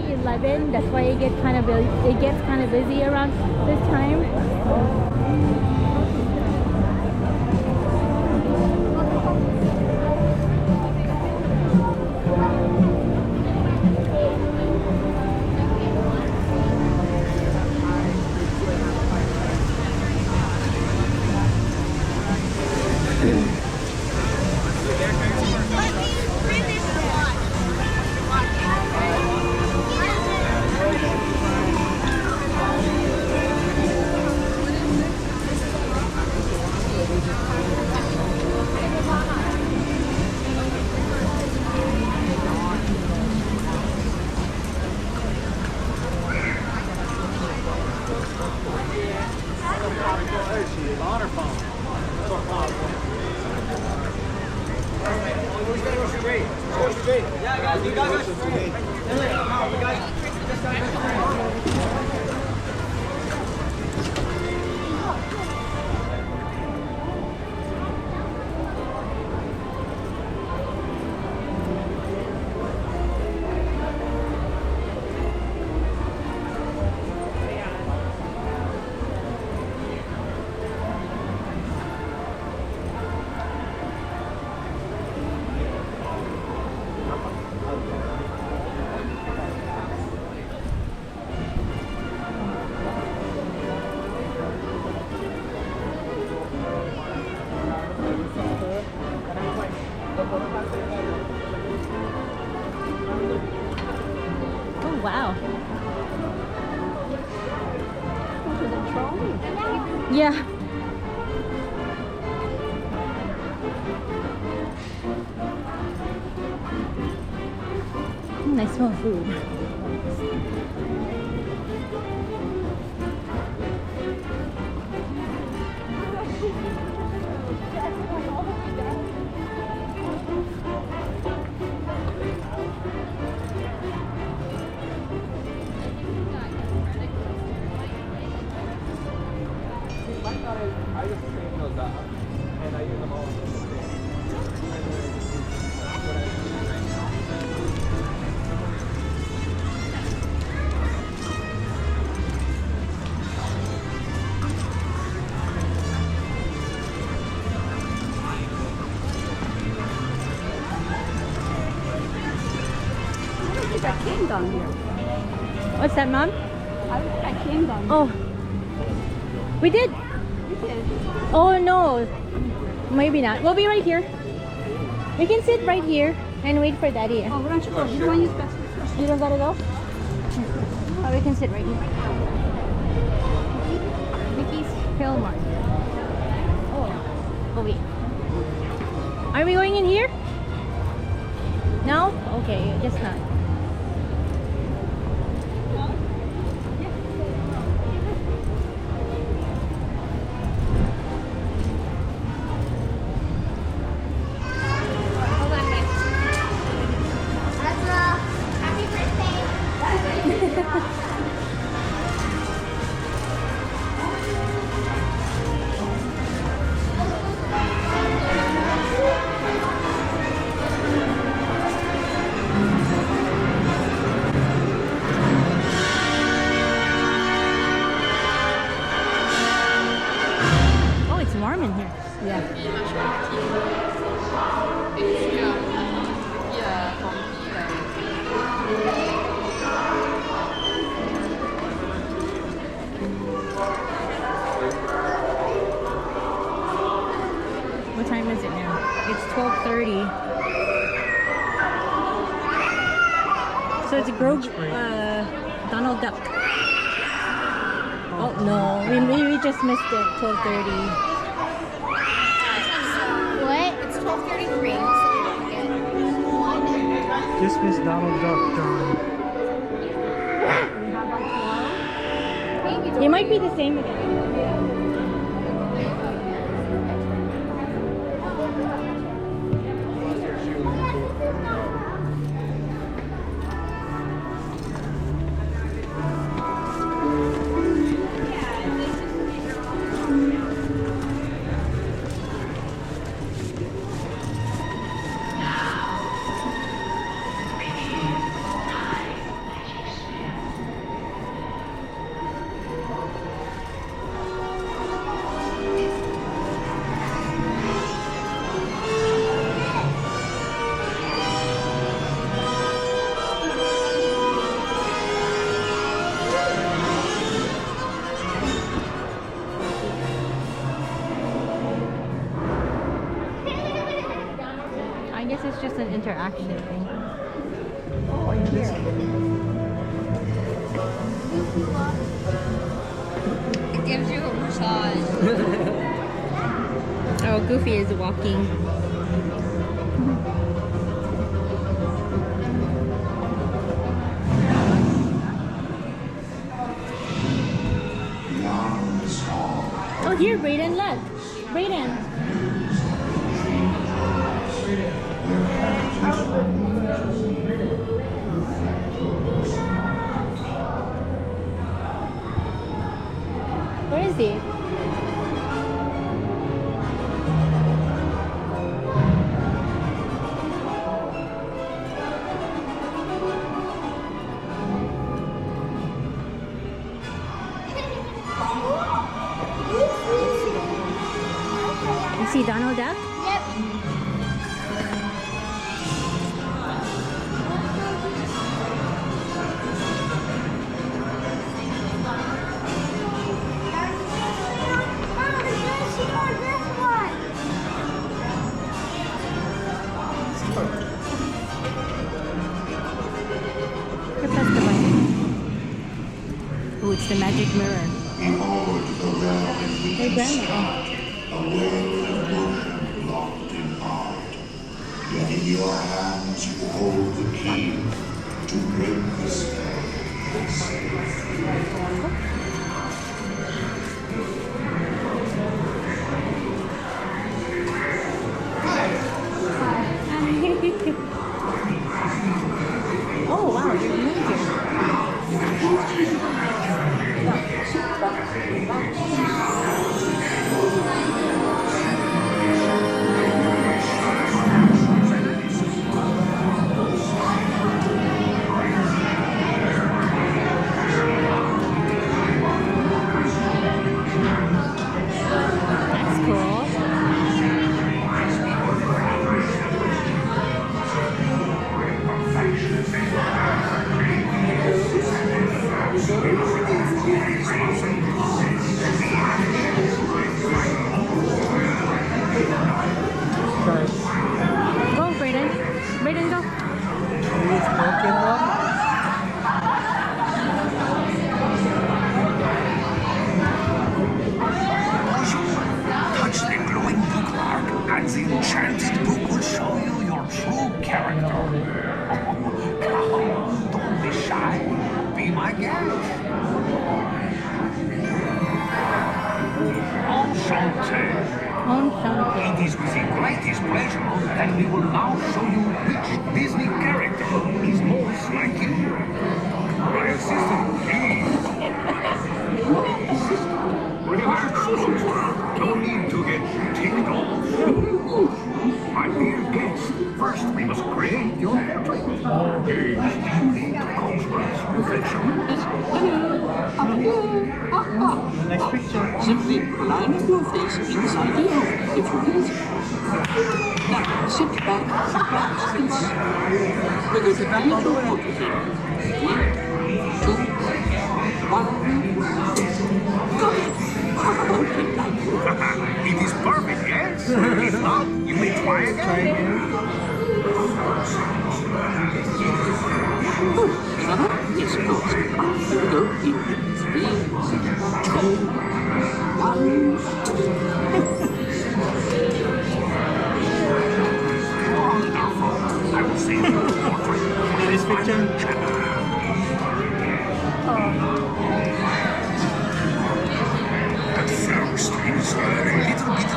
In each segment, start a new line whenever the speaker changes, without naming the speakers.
maybe 11. That's why it gets kind of busy around this time. Oh wow. Yeah. I smell food.
I just save those up and I use them all.
I came down here.
What's that, Mom?
I came down here.
Oh. We did.
You did.
Oh no. Maybe not. We'll be right here. We can sit right here and wait for Daddy.
Oh, why don't you go? You don't want to use basket first?
You don't gotta go? Oh, we can sit right here. Mickey's Pill Mart. Oh wait. Are we going in here? No? Okay, just not. Warm in here.
Yeah.
What time is it now? It's 12:30. So it's Donald Duck. Oh no, we just missed it. 12:30.
It's 12:33, so we don't get one.
Just miss Donald Duck, John.
It might be the same again. guess it's just an interaction thing.
Oh, in here.
It gives you a massage.
Oh, Goofy is walking. Oh, here, Braden, look. Braden. Where is he? You see Donald Duck?
Yep.
Here, press the button. Oh, it's the magic mirror.
Behold the realm in which
Hey, Grandma.
a world of motion locked in art. Yet in your hands you hold the key to break the spell.
Oh, wow, you're moving. That's cool. Go, Braden. Braden, go.
Touch the glowing bookmark, and the enchanted book will show you your true character. Don't be shy. Be my guest. Enchanté.
Enchanté.
It is with the greatest pleasure that we will now show you which Disney character is most like you. My assistant, please. Relax. No need to get ticked off. My dear guest, first we must create your portrait. Gaze deeply into Cosmo's reflection.
Next picture.
Simply line up your face inside the oven, if you please. Now, sit back, relax, we're going to create your portrait here. 3, 2, 1, go!
It is perfect, yes? If not, you may try again.
Yes, of course. Here we go. In 3, 2, 1.
Wonderful. I will save your portrait.
This picture.
But first, we must learn a little bit about the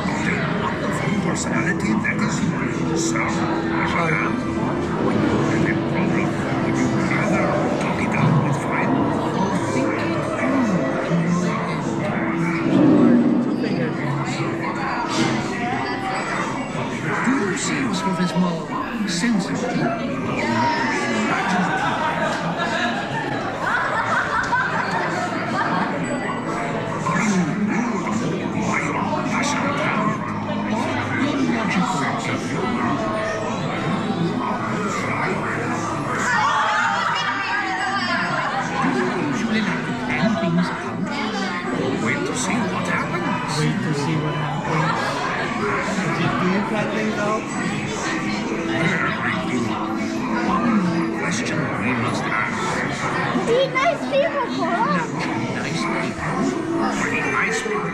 wonderful personality that is you. So, madame, when you have a problem, would you rather talk it out with friends?
Do you see yourself as more sensitive?
Wait to see what happens.
Wait to see what happens. Do you plan things out?
question we must ask.
See, nice people, Cora.
Nice people. Pretty nice people.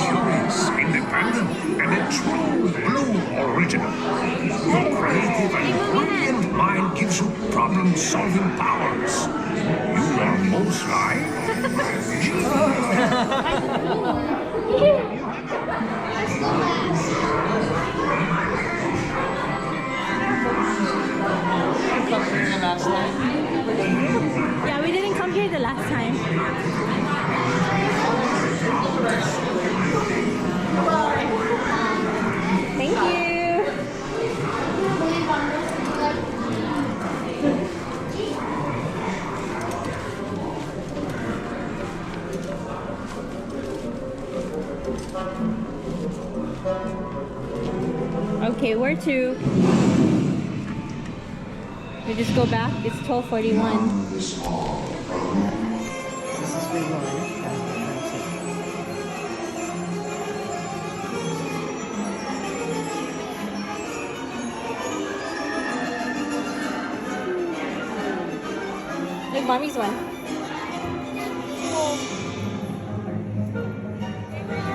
Curious, independent, and a true blue original. Your creative and brilliant mind gives you problem-solving powers. You are most like
Yeah, we didn't come here the last time. Thank you. Okay, where to? We just go back. It's 12:41.
This hall,
This is for one.
Like mommy's one.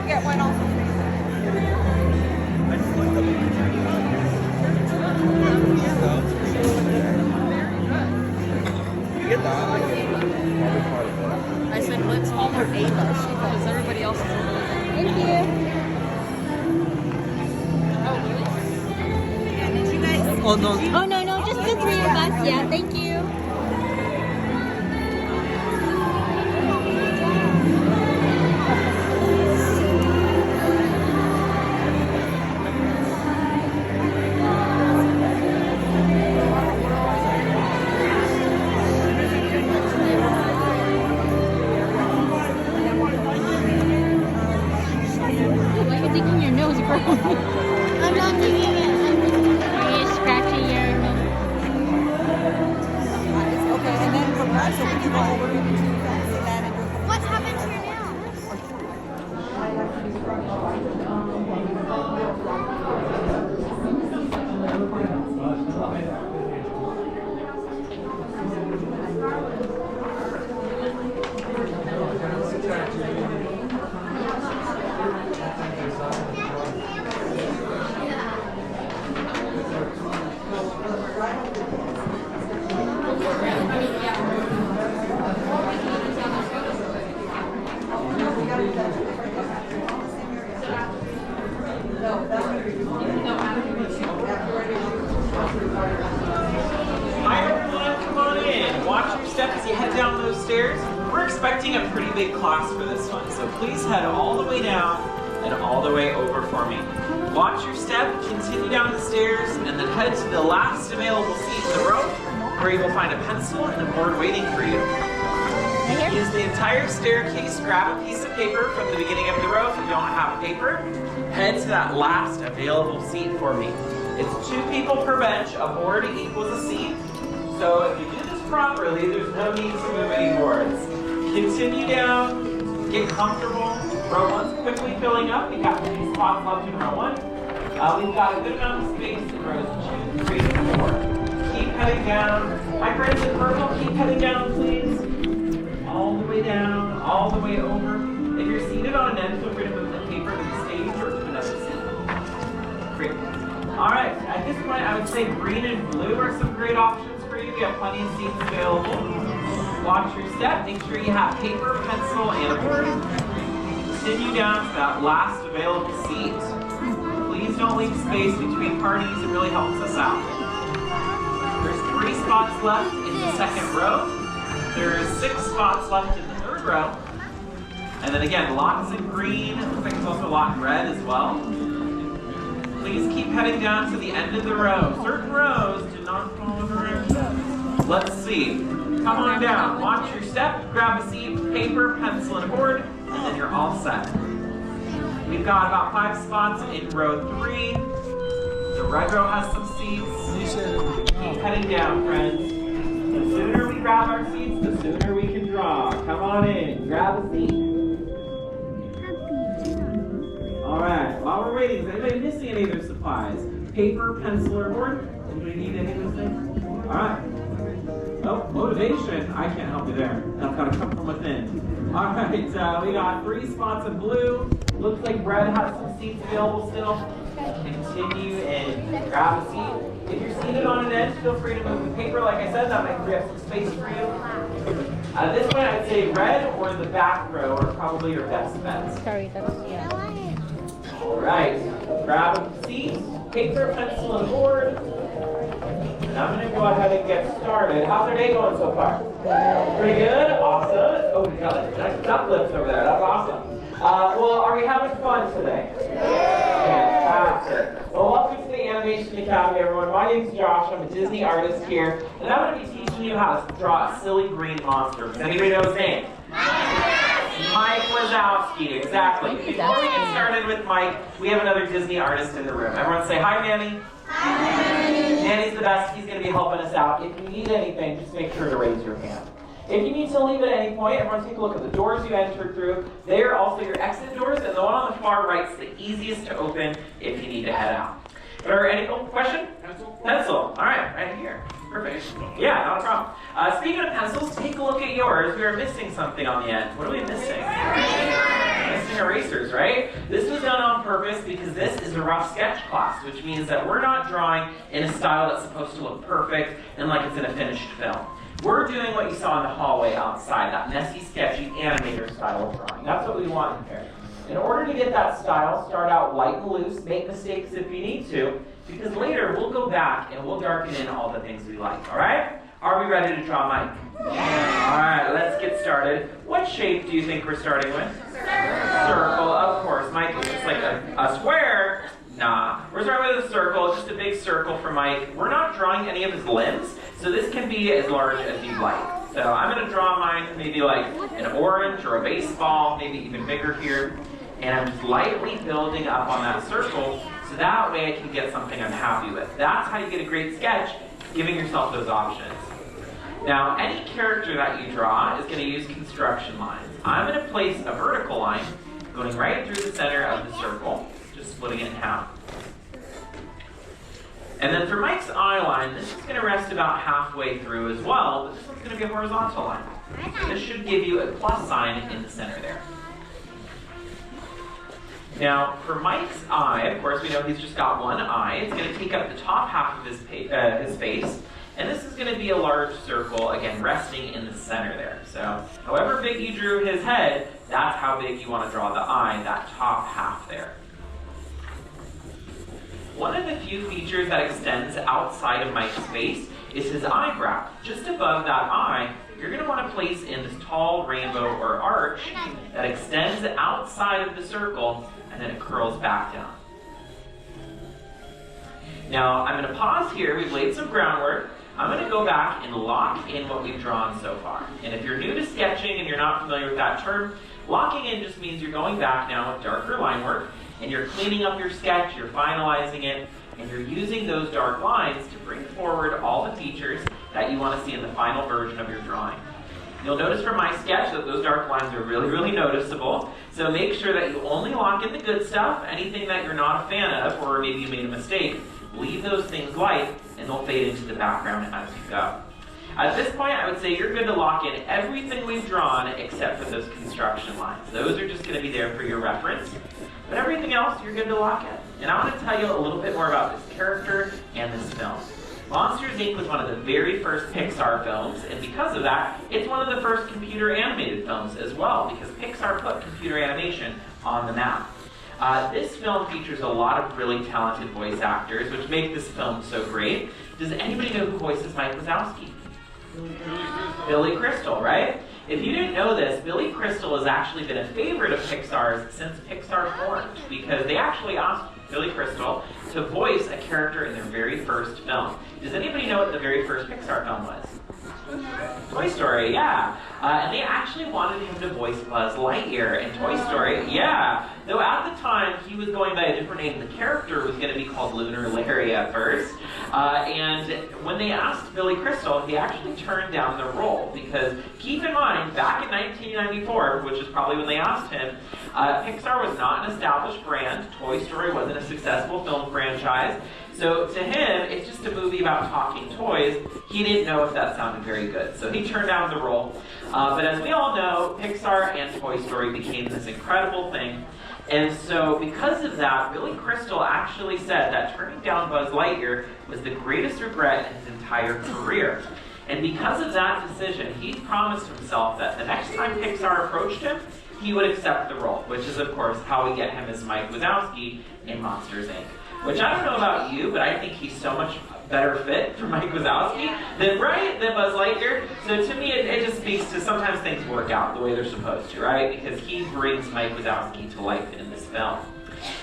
Get one also. I said, let's call her Ava because everybody else is over there.
Thank you.
Did you guys?
Oh, no.
Oh no, just the three of us. Yeah, thank you. Why are you digging your nose, bro?
I'm not doing it.
Are you scratching your nose?
Okay, and then from that, so we can go over to that and
What happened to your nails?
Hi everyone, come on in. Watch your step as you head down those stairs. We're expecting a pretty big class for this one, so please head all the way down and all the way over for me. Watch your step, continue down the stairs, and then head to the last available seat in the row, where you will find a pencil and a board waiting for you. Use the entire staircase, grab a piece of paper from the beginning of the row if you don't have paper. Head to that last available seat for me. It's 2 people per bench, a board equals a seat. So if you do this properly, there's no need to move any boards. Continue down, get comfortable. Row 1's quickly filling up. We got 3 spots left in row 1. We've got a good amount of space in rows 2, 3, and 4. Keep heading down. My friends in purple, keep heading down, please. All the way down, all the way over. If you're seated on an end, feel free to move the paper to the stage or to another seat. Great. All right, at this point, I would say green and blue are some great options for you. We have plenty of seats available. Watch your step. Make sure you have paper, pencil, and a board. Continue down to that last available seat. Please don't leave space between parties. It really helps us out. There's 3 spots left in the second row. There's 6 spots left in the third row. And then again, lots in green. It looks like there's also a lot in red as well. Please keep heading down to the end of the row. Certain rows do not follow directions. Let's see. Come on down. Watch your step. Grab a seat, paper, pencil, and a board, and then you're all set. We've got about 5 spots in row 3. The red row has some seats. Keep heading down, friends. The sooner we grab our seats, the sooner we can draw. Come on in, grab a seat. All right, while we're waiting, is anybody missing any of their supplies? Paper, pencil, or board? Anybody need any of those things? All right. Oh, motivation. I can't help you there. That's got to come from within. All right, we got 3 spots of blue. Looks like Brad has some seats available still. Continue and grab a seat. If you're seated on an edge, feel free to move the paper. Like I said, that might free up some space for you. At this point, I'd say red or the back row are probably your best bets.
Sorry, that's, yeah.
All right, grab a seat, paper, pencil, and board. And I'm going to go ahead and get started. How's your day going so far? Pretty good? Awesome. Oh, we got a nice duck lips over there. That's awesome. Well, are we having fun today? Fantastic. Well, welcome to the Animation Academy, everyone. My name's Josh. I'm a Disney artist here. And I'm going to be teaching you how to draw a silly green monster. Does anybody know his name? Mike Wazowski, exactly. Before we get started with Mike, we have another Disney artist in the room. Everyone say hi, Manny. Manny's the best. He's going to be helping us out. If you need anything, just make sure to raise your hand. If you need to leave at any point, everyone take a look at the doors you entered through. They are also your exit doors, and the one on the far right is the easiest to open if you need to head out. Or any question? Pencil. All right, right here. Perfect. Yeah, not a problem. Speaking of pencils, take a look at yours. We are missing something on the end. What are we missing? Missing erasers, right? This was done on purpose because this is a rough sketch class, which means that we're not drawing in a style that's supposed to look perfect and like it's in a finished film. We're doing what you saw in the hallway outside, that messy, sketchy animator style of drawing. That's what we want here. In order to get that style, start out light and loose, make mistakes if you need to, because later we'll go back and we'll darken in all the things we like, all right? Are we ready to draw Mike? Yeah. All right, let's get started. What shape do you think we're starting with? Circle, of course. Mike looks like a square. Nah, we're starting with a circle, just a big circle for Mike. We're not drawing any of his limbs, so this can be as large as you'd like. So I'm going to draw mine maybe like an orange or a baseball, maybe even bigger here. And I'm just lightly building up on that circle, so that way I can get something I'm happy with. That's how you get a great sketch, giving yourself those options. Now, any character that you draw is going to use construction lines. I'm going to place a vertical line going right through the center of the circle, just splitting it in half. And then for Mike's eye line, this is going to rest about halfway through as well, but this one's going to be a horizontal line. This should give you a plus sign in the center there. Now, for Mike's eye, of course, we know he's just got one eye. It's going to take up the top half of his face, and this is going to be a large circle, again, resting in the center there. So, however big you drew his head, that's how big you want to draw the eye, that top half there. One of the few features that extends outside of Mike's face is his eyebrow. Just above that eye, you're going to want to place in this tall rainbow or arch that extends outside of the circle and then it curls back down. Now, I'm going to pause here. We've laid some groundwork. I'm going to go back and lock in what we've drawn so far. And if you're new to sketching and you're not familiar with that term, locking in just means you're going back now with darker line work and you're cleaning up your sketch, you're finalizing it, and you're using those dark lines to bring forward all the features that you want to see in the final version of your drawing. You'll notice from my sketch that those dark lines are really, really noticeable. So make sure that you only lock in the good stuff. Anything that you're not a fan of, or maybe you made a mistake, leave those things light, and they'll fade into the background as you go. At this point, I would say you're good to lock in everything we've drawn except for those construction lines. Those are just going to be there for your reference. But everything else, you're good to lock in. And I want to tell you a little bit more about this character and this film. Monsters, Inc. was one of the very first Pixar films, and because of that, it's one of the first computer animated films as well, because Pixar put computer animation on the map. This film features a lot of really talented voice actors, which make this film so great. Does anybody know who voices Mike Wazowski? Billy Crystal, right? If you didn't know this, Billy Crystal has actually been a favorite of Pixar's since Pixar formed, because they actually asked Billy Crystal to voice a character in their very first film. Does anybody know what the very first Pixar film was? Toy Story, yeah. And they actually wanted him to voice Buzz Lightyear in Toy Story. Yeah, though at the time he was going by a different name. The character was going to be called Lunar Larry at first. And when they asked Billy Crystal, he actually turned down the role because keep in mind, back in 1994, which is probably when they asked him, Pixar was not an established brand. Toy Story wasn't a successful film franchise. So to him, it's just a movie about talking toys. He didn't know if that sounded very good. So he turned down the role. But as we all know, Pixar and Toy Story became this incredible thing. And so because of that, Billy Crystal actually said that turning down Buzz Lightyear was the greatest regret in his entire career. And because of that decision, he promised himself that the next time Pixar approached him, he would accept the role, which is, of course, how we get him as Mike Wazowski in Monsters, Inc. Which I don't know about you, but I think he's so much better fit for Mike Wazowski than Buzz Lightyear. So to me, it just speaks to sometimes things work out the way they're supposed to, right? Because he brings Mike Wazowski to life in this film.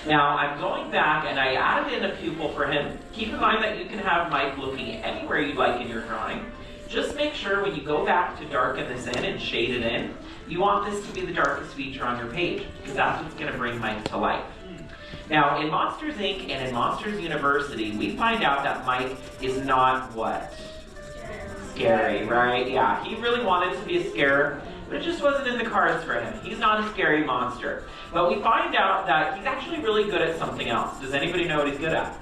Now, I'm going back and I added in a pupil for him. Keep in mind that you can have Mike looking anywhere you'd like in your drawing. Just make sure when you go back to darken this in and shade it in, you want this to be the darkest feature on your page, because that's what's going to bring Mike to life. Now, in Monsters, Inc. and in Monsters University, we find out that Mike is not what? Scary, right? Yeah, he really wanted to be a scarer, but it just wasn't in the cards for him. He's not a scary monster. But we find out that he's actually really good at something else. Does anybody know what he's good at?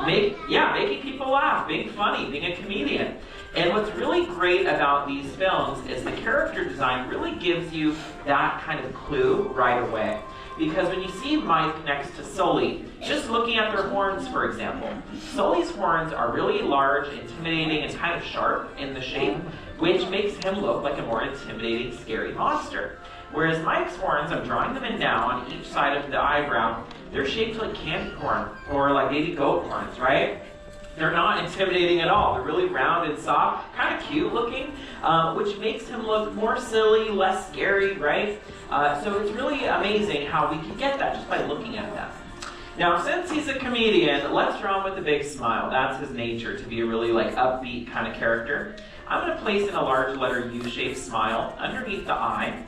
Making people laugh, being funny, being a comedian. And what's really great about these films is the character design really gives you that kind of clue right away. Because when you see Mike next to Sully, just looking at their horns, for example, Sully's horns are really large, intimidating, and kind of sharp in the shape, which makes him look like a more intimidating, scary monster. Whereas Mike's horns, I'm drawing them in now on each side of the eyebrow, they're shaped like candy corn, or like baby goat horns, right? They're not intimidating at all. They're really round and soft, kind of cute looking, which makes him look more silly, less scary, right? So it's really amazing how we can get that just by looking at them. Now, since he's a comedian, let's draw him with a big smile. That's his nature, to be a really like upbeat kind of character. I'm going to place in a large letter U-shaped smile underneath the eye.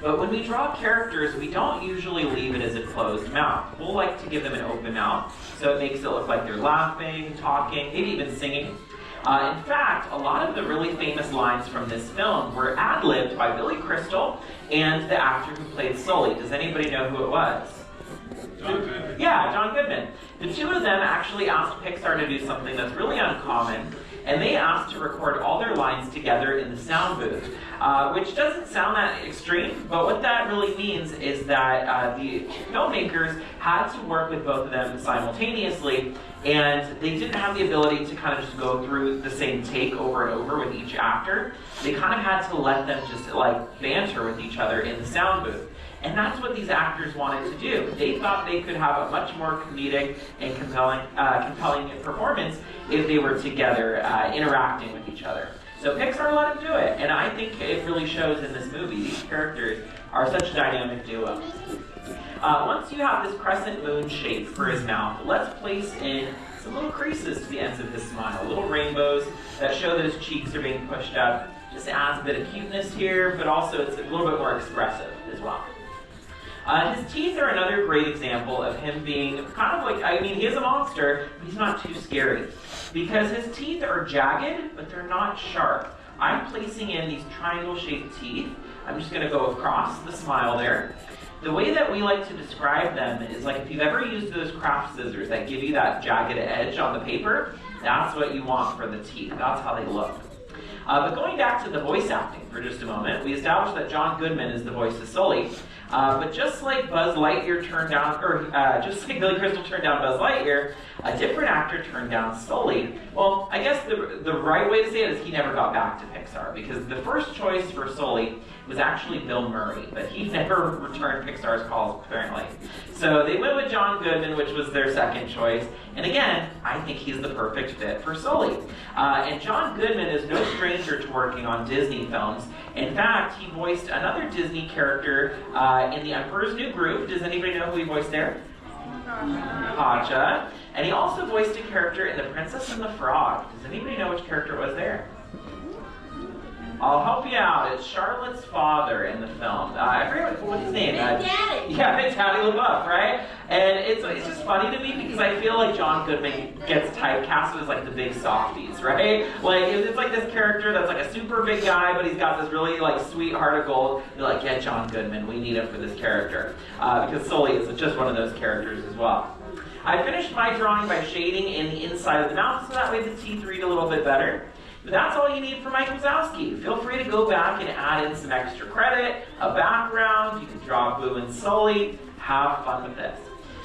But when we draw characters, we don't usually leave it as a closed mouth. We'll like to give them an open mouth, so it makes it look like they're laughing, talking, maybe even singing. In fact, a lot of the really famous lines from this film were ad-libbed by Billy Crystal and the actor who played Sully. Does anybody know who it was?
John Goodman.
Yeah, John Goodman. The two of them actually asked Pixar to do something that's really uncommon, and they asked to record all their lines together in the sound booth, which doesn't sound that extreme, but what that really means is that the filmmakers had to work with both of them simultaneously, and they didn't have the ability to kind of just go through the same take over and over with each actor. They kind of had to let them just like banter with each other in the sound booth. And that's what these actors wanted to do. They thought they could have a much more comedic and compelling performance if they were together interacting with each other. So Pixar let them do it, and I think it really shows in this movie. These characters are such a dynamic duo. Once you have this crescent moon shape for his mouth, let's place in some little creases to the ends of his smile, little rainbows that show that his cheeks are being pushed up. Just adds a bit of cuteness here, but also it's a little bit more expressive as well. His teeth are another great example of him being kind of like, I mean, he is a monster, but he's not too scary. Because his teeth are jagged, but they're not sharp. I'm placing in these triangle-shaped teeth. I'm just going to go across the smile there. The way that we like to describe them is like if you've ever used those craft scissors that give you that jagged edge on the paper, that's what you want for the teeth. That's how they look. But going back to the voice acting for just a moment, we established that John Goodman is the voice of Sully. But just like Buzz Lightyear turned down, or just like Billy Crystal turned down Buzz Lightyear, a different actor turned down Sully. Well, I guess the right way to say it is he never got back to Pixar, because the first choice for Sully was actually Bill Murray, but he never returned Pixar's calls, apparently. So they went with John Goodman, which was their second choice. And again, I think he's the perfect fit for Sully. And John Goodman is no stranger to working on Disney films. In fact, he voiced another Disney character in The Emperor's New Groove. Does anybody know who he voiced there? Pacha. And he also voiced a character in The Princess and the Frog. Does anybody know which character it was there? I'll help you out. It's Charlotte's father in the film. I forget what's his name.
Daddy.
Yeah, Big Daddy LaBeouf, right? And it's just funny to me because I feel like John Goodman gets typecasted as like the big softies, right? Like it's like this character that's like a super big guy, but he's got this really like sweet heart of gold. They're like, yeah, John Goodman, we need him for this character because Sully is just one of those characters as well. I finished my drawing by shading in the inside of the mouth so that way the teeth read a little bit better. But that's all you need for Mike Wazowski. Feel free to go back and add in some extra credit, a background, you can draw Boo and Sully, have fun with this.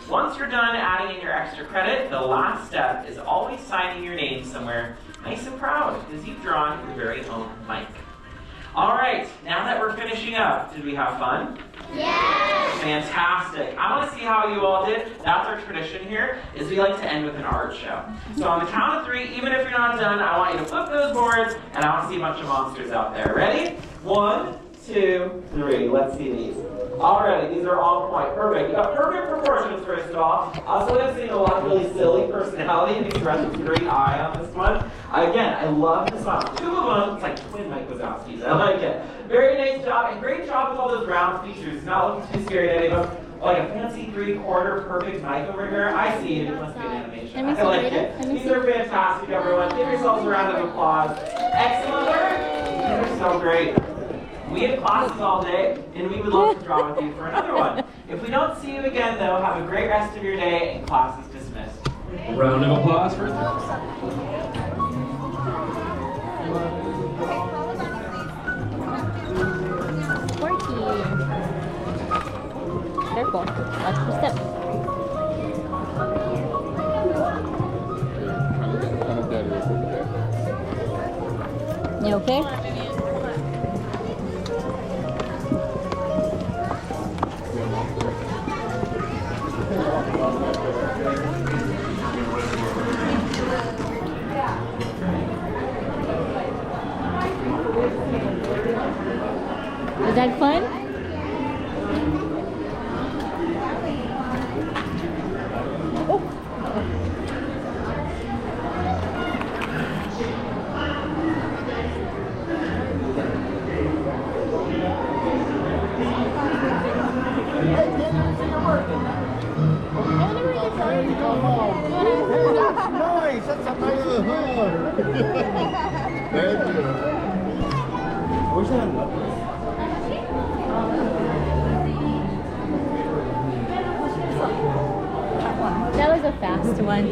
Once you're done adding in your extra credit, the last step is always signing your name somewhere nice and proud because you've drawn your very own Mike. All right, now that we're finishing up, did we have fun?
Yes!
Fantastic. I want to see how you all did. That's our tradition here, is we like to end with an art show. So on the count of 3, even if you're not done, I want you to flip those boards, and I want to see a bunch of monsters out there. Ready? 1, 2, 3. Let's see these. Alrighty, these are all point. Perfect. You got perfect proportions, first of all. Also, I'm seeing a lot of really silly personality and expressions. Great eye on this one. Again, I love the smile. 2 of them, it's like twin Mike Wazowskis. I like it. Very nice job, and great job with all those round features. Not looking too scary to any of them. Like a fancy 3/4 perfect mic over here. I see it. It must be an animation. I like it. These are fantastic, everyone. Give yourselves a round of applause. Excellent work. These are so great. We have classes all day, and we would love to draw with you for another one. If we don't see you again, though, have a great rest of your day, and class is dismissed.
A round of applause for
Quirky. Careful. Watch your step. You okay? Was that fun? Oh.
Nice, that's a nice hood. Thank you. Where's that?
That was a fast one.